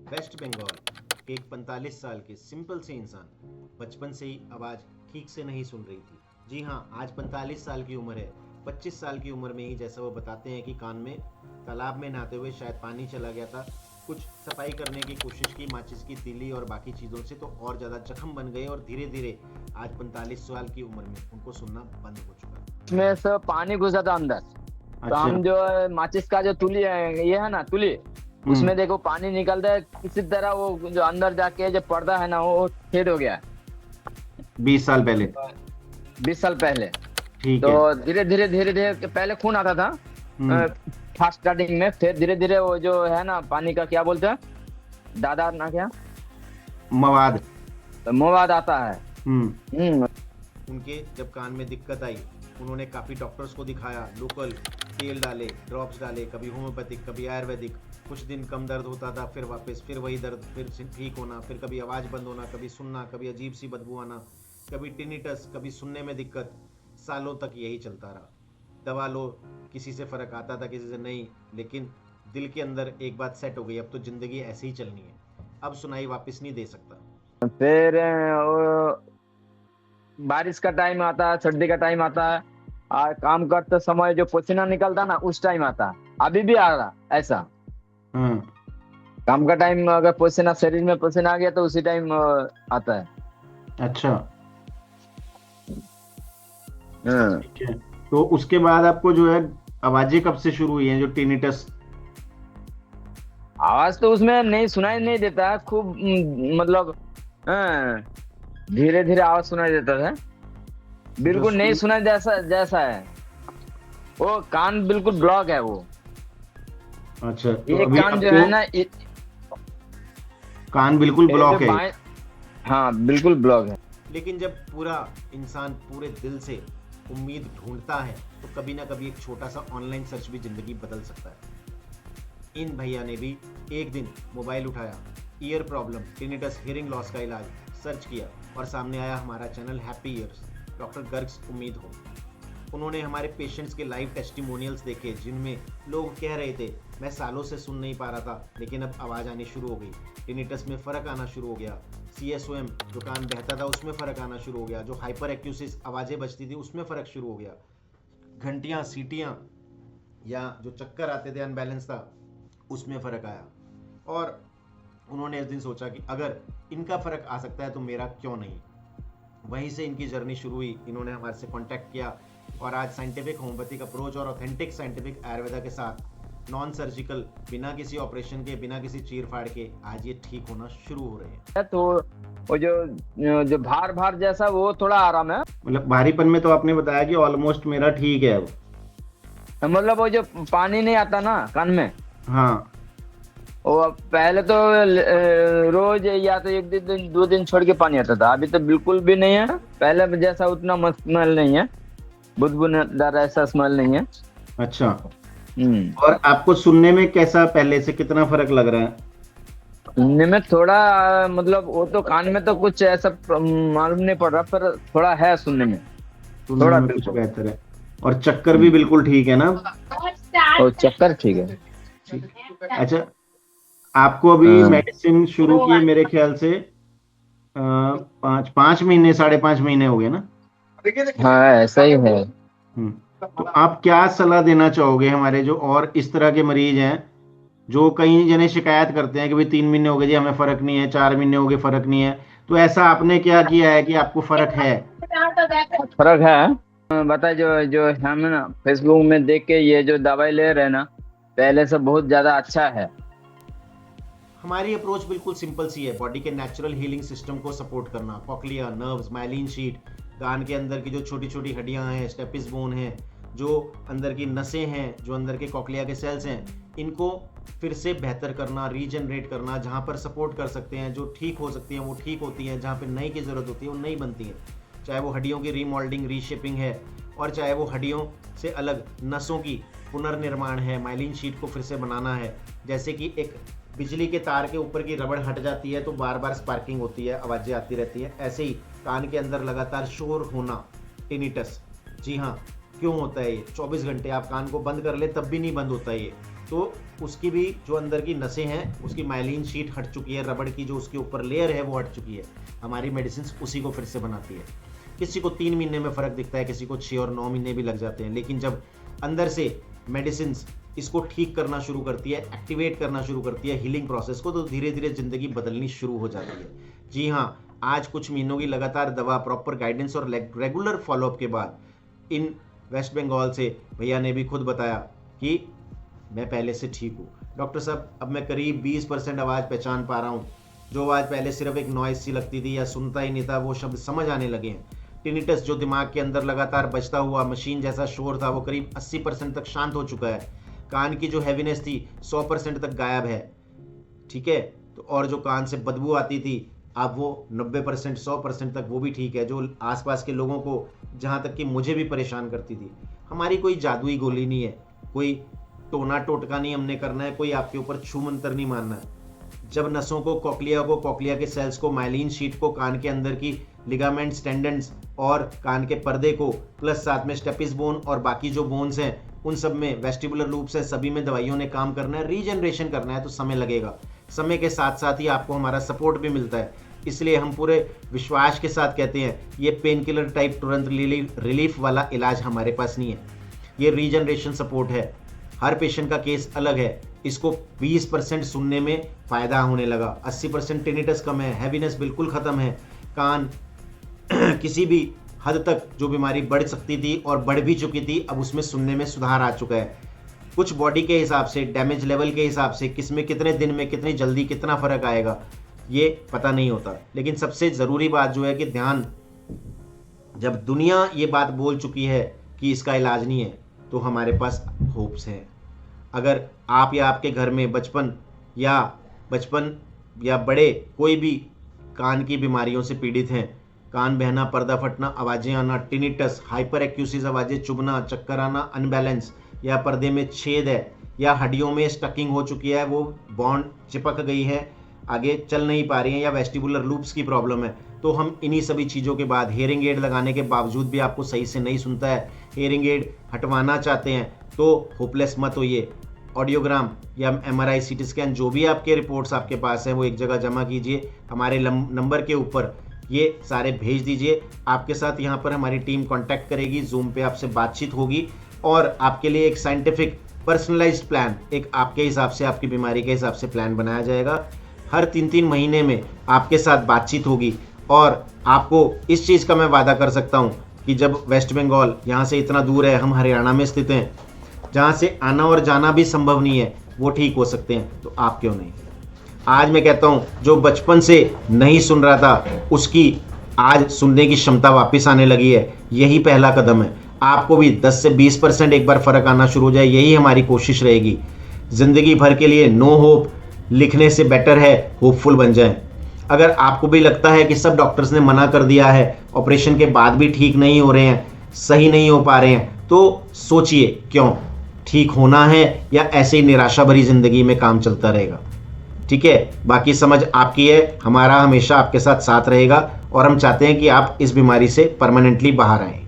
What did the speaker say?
Waste Bengal के एक 45 साल के सिंपल से इंसान बचपन से ही आवाज़ ठीक से नहीं सुन रही थी। जी हाँ, आज 45 साल की उम्र है। 25 साल की उम्र में ही जैसा वो बताते हैं कि कान में तालाब में नहाते हुए शायद पानी चला गया था। कुछ सफाई करने की कोशिश की माचिस की तीली और बाकी चीज़ों से, तो और ज़्यादा जख्म बन गए और धीरे धीरे आज 45 साल की उम्र में उनको सुनना बंद हो चुका। उसमें से पानी घुसा था अंदर। तो अच्छा। हम जो है माचिस का जो तुली है, ये है ना तुली, उसमें देखो पानी निकलता है किसी तरह, वो जो अंदर जाके जो पर्दा है ना वो छेद हो गया 20 साल पहले। 20 साल पहले। ठीक तो है। धीरे धीरे पहले खून आता था हम्म। फर्स्ट स्टार्टिंग में, फिर धीरे धीरे वो जो है ना पानी का क्या बोलते हैं, दादा ना क्या, मवाद। तो मवाद आता है। हम्म। उनके जब कान में दिक्कत आई, उन्होंने काफ़ी डॉक्टर्स को दिखाया, लोकल तेल डाले, ड्रॉप्स डाले, कभी होम्योपैथिक कभी आयुर्वेदिक। कुछ दिन कम दर्द होता था, फिर वापस फिर वही दर्द, फिर ठीक होना, फिर कभी आवाज़ बंद होना, कभी सुनना, कभी अजीब सी बदबू आना, कभी टिनिटस, कभी सुनने में दिक्कत। सालों तक यही चलता रहा। दवा लो, किसी से फ़र्क आता था, किसी से नहीं, लेकिन दिल के अंदर एक बात सेट हो गई, अब तो ज़िंदगी ऐसे ही चलनी है, अब सुनाई वापस नहीं दे सकता। फिर बारिश का टाइम आता है, सर्दी का टाइम आता है, और काम करते समय जो पसीना निकलता ना उस टाइम आता है। अभी भी आ रहा ऐसा। हम्म। काम का टाइम अगर पसीना, शरीर में पसीना आ गया तो उसी टाइम आता है। अच्छा। हाँ। ठीक है। तो उसके बाद आपको जो है आवाजें कब से शुरू हुई हैं, जो टिनिटस? आवाज तो उसमें नहीं सुनाई नहीं देता है खूब, मतलब धीरे धीरे आवाज सुनाई देता था, जो बिल्कुल नहीं सुन सुनाई जैसा जैसा है। वो कान बिल्कुल ब्लॉक है वो। अच्छा, तो एक अभी कान जो आपको है ना कान बिल्कुल ये जो ब्लॉक है? बाएं, हाँ बिल्कुल ब्लॉक है। लेकिन जब पूरा इंसान पूरे दिल से उम्मीद ढूंढता है, तो कभी ना कभी एक छोटा सा ऑनलाइन सर्च भी जिंदगी बदल सकता है। इन भैया ने भी एक दिन मोबाइल उठाया, year problem, tinnitus, hearing loss का इलाज सर्च किया, और सामने आया हमारा चैनल हैप्पी ईयर्स, डॉक्टर गर्ग्स उम्मीद हो। उन्होंने हमारे पेशेंट्स के लाइव टेस्टिमोनियल्स देखे, जिनमें लोग कह रहे थे, मैं सालों से सुन नहीं पा रहा था, लेकिन अब आवाज़ आनी शुरू हो गई, टिनिटस में फ़र्क आना शुरू हो गया, CSOM जो कान बहता था उसमें फ़र्क आना शुरू हो गया, जो हाइपर एक्यूसिस आवाज़ें बजती थी उसमें फ़र्क शुरू हो गया, घंटियाँ, सीटियाँ या जो चक्कर आते थे, अनबैलेंस था, उसमें फ़र्क आया। और उन्होंने इस दिन सोचा कि अगर इनका फ़र्क आ सकता है तो मेरा क्यों नहीं। वहीं से इनकी जर्नी शुरू हुई। इन्होंने हमारे से कांटेक्ट किया, और आज साइंटिफिक होम्योपैथिक अप्रोच और ऑथेंटिक साइंटिफिक आयुर्वेदा के साथ, नॉन सर्जिकल, बिना किसी ऑपरेशन के, बिना किसी चीर फाड़ के, आज ये ठीक होना शुरू हो रहे हैं। तो वो जो जो भार भार जैसा वो थोड़ा आराम है। मतलब भारीपन में तो आपने बताया कि ऑलमोस्ट मेरा ठीक है अब। मतलब वो जो पानी नहीं आता ना कान में, हाँ। वो पहले तो रोज या तो एक दिन 2 दिन छोड़ के पानी आता था, अभी तो बिल्कुल भी नहीं है। पहले जैसा उतना मस्त स्मेल नहीं है, बुदबुदार ऐसा स्मेल नहीं है। अच्छा। हम्म। और आपको सुनने में कैसा, पहले से कितना फर्क लग रहा है? सुनने में थोड़ा मतलब वो तो कान में तो कुछ ऐसा मालूम नहीं पड़ रहा, पर थोड़ा है सुनने में, सुनने थोड़ा में कुछ बिल्कुल। बेहतर है। और चक्कर भी बिल्कुल ठीक है ना? और चक्कर ठीक है। ठीक। अच्छा, आपको अभी हाँ। मेडिसिन शुरू किए मेरे ख्याल से 5 महीने, 5.5 महीने हो गए ना? हाँ ऐसा ही है। तो आप क्या सलाह देना चाहोगे हमारे जो और इस तरह के मरीज हैं, जो कई जने शिकायत करते हैं कि भाई 3 महीने हो गए जी, हमें फर्क नहीं है, 4 महीने हो गए फर्क नहीं है, तो ऐसा आपने क्या किया है कि आपको फर्क है? फर्क है। बता, जो जो हम ना फेसबुक में देख के ये जो दवाई ले रहे हैं ना, पहले से बहुत ज्यादा अच्छा है। हमारी अप्रोच बिल्कुल सिंपल सी है, बॉडी के नेचुरल हीलिंग सिस्टम को सपोर्ट करना, कॉक्लिया, नर्व्स, माइलिन शीट, कान के अंदर की जो छोटी छोटी हड्डियां हैं, स्टेपिस बोन है, जो अंदर की नसें हैं, जो अंदर के कॉक्लिया के सेल्स हैं, इनको फिर से बेहतर करना, रीजनरेट करना, जहाँ पर सपोर्ट कर सकते हैं, जो ठीक हो सकती हैं वो ठीक होती हैं, जहाँ पर नई की ज़रूरत होती है वो नई बनती हैं, चाहे वो हड्डियों की रीमॉल्डिंग, रीशेपिंग है, और चाहे वो हड्डियों से अलग नसों की पुनर्निर्माण है, माइलिन शीट को फिर से बनाना है। जैसे कि एक बिजली के तार के ऊपर की रबड़ हट जाती है तो बार बार स्पार्किंग होती है, आवाज़ें आती रहती हैं, ऐसे ही कान के अंदर लगातार शोर होना, टिनिटस। जी हाँ, क्यों होता है ये? 24 घंटे आप कान को बंद कर ले तब भी नहीं बंद होता ये। तो उसकी भी जो अंदर की नसें हैं उसकी माइलिन शीट हट चुकी है, रबड़ की जो उसके ऊपर लेयर है वो हट चुकी है। हमारी मेडिसिन उसी को फिर से बनाती है। किसी को 3 महीने में फ़र्क दिखता है, किसी को 6 और 9 महीने भी लग जाते हैं, लेकिन जब अंदर से मेडिसिन इसको ठीक करना शुरू करती है, एक्टिवेट करना शुरू करती है हीलिंग प्रोसेस को, तो धीरे धीरे ज़िंदगी बदलनी शुरू हो जाती है। जी हाँ, आज कुछ महीनों की लगातार दवा, प्रॉपर गाइडेंस और रेगुलर फॉलोअप के बाद इन वेस्ट बंगाल से भैया ने भी खुद बताया कि मैं पहले से ठीक हूँ। डॉक्टर साहब, अब मैं करीब 20% आवाज़ पहचान पा रहा हूँ। जो आवाज़ पहले सिर्फ एक नॉइस सी लगती थी या सुनता ही नहीं था, वो शब्द समझ आने लगे हैं। टिनिटस जो दिमाग के अंदर लगातार बजता हुआ मशीन जैसा शोर था, वो करीब 80% तक शांत हो चुका है। कान की जो हैवीनेस थी 100% तक गायब है। ठीक है, तो और जो कान से बदबू आती थी अब वो 90% 100% तक वो भी ठीक है। जो आसपास के लोगों को, जहाँ तक कि मुझे भी परेशान करती थी। हमारी कोई जादुई गोली नहीं है, कोई टोना टोटका नहीं हमने करना है, कोई आपके ऊपर छू मंतर नहीं मारना है। जब नसों को, कोक्लिया के सेल्स को, माइलिन शीट को, कान के अंदर की लिगामेंट्स, टेंडेंस और कान के पर्दे को, प्लस साथ में स्टेपिस बोन और बाकी जो बोन्स हैं उन सब में, वेस्टिबुलर लूप्स हैं, सभी में दवाइयों ने काम करना है, रीजनरेशन करना है, तो समय लगेगा। समय के साथ साथ ही आपको हमारा सपोर्ट भी मिलता है। इसलिए हम पूरे विश्वास के साथ कहते हैं ये पेन किलर टाइप तुरंत रिलीफ वाला इलाज हमारे पास नहीं है, ये रीजनरेशन सपोर्ट है। हर पेशेंट का केस अलग है। इसको 20% सुनने में फ़ायदा होने लगा, 80% टिनिटस कम है, हैवीनेस बिल्कुल ख़त्म है, कान किसी भी हद तक जो बीमारी बढ़ सकती थी और बढ़ भी चुकी थी, अब उसमें सुनने में सुधार आ चुका है। कुछ बॉडी के हिसाब से, डैमेज लेवल के हिसाब से, किसमें कितने दिन में, कितनी जल्दी, कितना फ़र्क आएगा ये पता नहीं होता। लेकिन सबसे ज़रूरी बात जो है कि ध्यान, जब दुनिया ये बात बोल चुकी है कि इसका इलाज नहीं है, तो हमारे पास होप्स हैं। अगर आप या आपके घर में बचपन या बड़े कोई भी कान की बीमारियों से पीड़ित हैं, कान बहना, पर्दा फटना, आवाज़ें आना, टिनिटस, हाइपर एक्यूसिस, आवाज़ें चुभना, चक्कर आना, अनबैलेंस, या पर्दे में छेद है, या हड्डियों में स्टकिंग हो चुकी है, वो बॉन्ड चिपक गई है, आगे चल नहीं पा रही हैं, या वेस्टिबुलर लूप्स की प्रॉब्लम है, तो हम इन्हीं सभी चीज़ों के बाद, हेयरिंग एड लगाने के बावजूद भी आपको सही से नहीं सुनता है, हेयरिंग एड हटवाना चाहते हैं, तो होपलेस मत होइए। ऑडियोग्राम या MRI, CT स्कैन, जो भी आपके रिपोर्ट्स आपके पास हैं वो एक जगह जमा कीजिए, हमारे नंबर के ऊपर ये सारे भेज दीजिए। आपके साथ यहाँ पर हमारी टीम कांटेक्ट करेगी, जूम पे आपसे बातचीत होगी और आपके लिए एक साइंटिफिक पर्सनलाइज्ड प्लान, एक आपके हिसाब से, आपकी बीमारी के हिसाब से प्लान बनाया जाएगा। हर 3-3 महीने में आपके साथ बातचीत होगी और आपको इस चीज़ का मैं वादा कर सकता हूँ कि जब वेस्ट बंगाल यहाँ से इतना दूर है, हम हरियाणा में स्थित हैं, जहाँ से आना और जाना भी संभव नहीं है, वो ठीक हो सकते हैं, तो आप क्यों नहीं। आज मैं कहता हूँ जो बचपन से नहीं सुन रहा था उसकी आज सुनने की क्षमता वापस आने लगी है, यही पहला कदम है। आपको भी 10 से 20% एक बार फ़र्क आना शुरू हो जाए, यही हमारी कोशिश रहेगी। ज़िंदगी भर के लिए नो होप लिखने से बेटर है होपफुल बन जाएं। अगर आपको भी लगता है कि सब डॉक्टर्स ने मना कर दिया है, ऑपरेशन के बाद भी ठीक नहीं हो रहे हैं, सही नहीं हो पा रहे हैं, तो सोचिए क्यों, ठीक होना है या ऐसे ही निराशा भरी ज़िंदगी में काम चलता रहेगा। ठीक है, बाकी समझ आपकी है, हमारा हमेशा आपके साथ रहेगा और हम चाहते हैं कि आप इस बीमारी से परमानेंटली बाहर आएं।